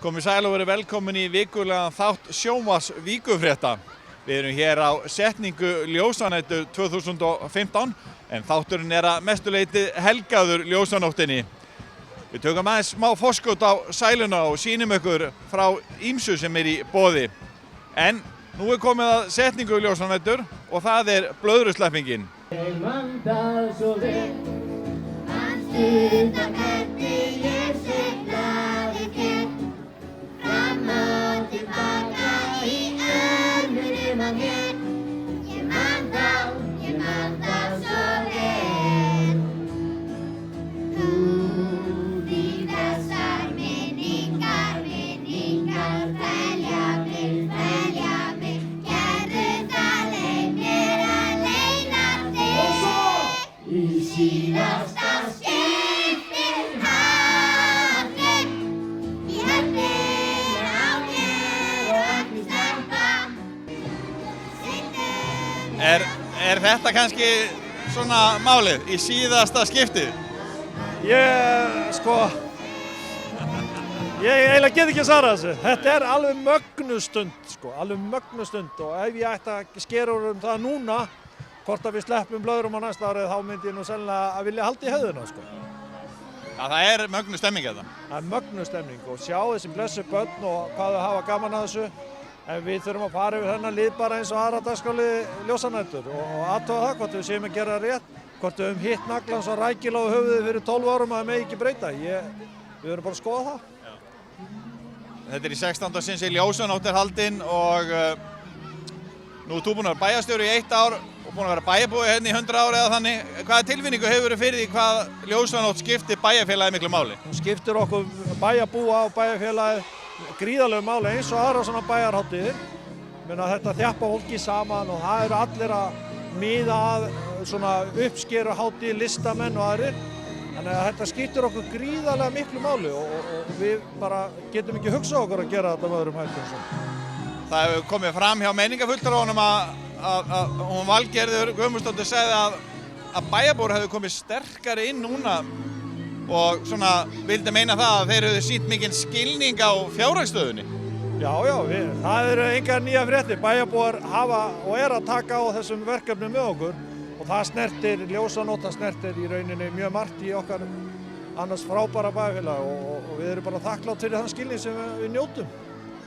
Komið sæl og verið velkomin í vikulegan þátt sjónvarps Víkurfrétta. Við erum hér á setningu ljósanættu 2015 en þátturinn er að mestu leyti helgaður ljósanóttinni. Við tökum aðeins smá forskot á sæluna og sýnum ykkur frá ýmsu sem er í boði. En nú er komið að setningu ljósanættur og það er blöðrusleppingin. Ég man það svo vel, mann stundar hvernig ég siglaði þér, fram og tilbaka í örmunum á mér. Ég man það svo vel. Út í þessar minningar, velja mig, gerðu það leið mér að leyna þig. Í síðasta skiptið hafið, í höfnin á mér og ekki stelpa. Er þetta kannski svona málið í síðasta skipti? Ég eiginlega get ekki að svara þessu. Þetta er alveg mögnustund, alveg mögnustund og ef ég ætti að skera úr það núna, hvort að við sleppum blöðrum á næsta árið, þá myndi ég nú sennilega að vilja halda í höfðuna, Já, það er mögnu stemming þetta. Það er mögnustemning og sjá þessi blessu börn og hvað þau hafa gaman að þessu. En við þurfum að fara yfir þennan lið bara eins og aðra dagskrárlið ljósanættur og athuga það hvort við séum að gera rétt, hvort við höfum hitt naglann svo rækilega á höfuðið fyrir 12 árum að það megi ekki breyta. Við verðum bara að skoða það. Þetta er í 16. sinn sem ljósanótt er haldin og nú ert þú búinn að vera bæjarstjóri í 1 ár og búinn að vera bæjarbúi hérna í 100 ár eða þannig. Hvaða tilfinningu hefur fyrir því hvað ljósanótt skiptir bæjarfélagið miklu máli? Hún skiptir okkur bæjarbúa og bæjarfélagið gríðarlegu máli eins og aðra svona bæjarhátíðir. Þetta þjappa fólki saman og það eru allir að miða að svona uppskeruhátíð, listamenn og aðrir. Þannig að þetta skiptir okkur gríðarlega miklu máli og við bara getum ekki hugsað okkur að gera þetta með öðrum hættum. Það hefur komið fram hjá menningarfulltrúanum að hún Valgerður Guðmundsdóttir sagði að bæjarbúar hefðu komið sterkari inn núna og svona vildi meina það að þeir hefðu sýnt mikinn skilning á fjárhagsstöðunni. Já, það eru engar nýjar fréttir. Bæjarbúar hafa og er að taka á þessum verkefnum með okkur og það snertir ljósanótt, það snertir í rauninni mjög margt í okkar annars frábæra bæjarfélag og við erum bara þakklátt fyrir þann skilning sem við njótum.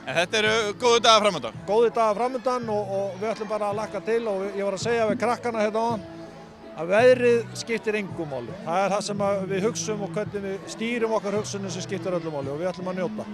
En þetta eru góðu dagar framundan? Góðu dagar framundan og við ætlum bara að hlakka til og ég var að segja við krakkana hérna áðan að veðrið skiptir engu máli. Það er það sem við hugsum og hvernig við stýrum okkar hugsunum sem skiptir öllu máli og við ætlum að njóta.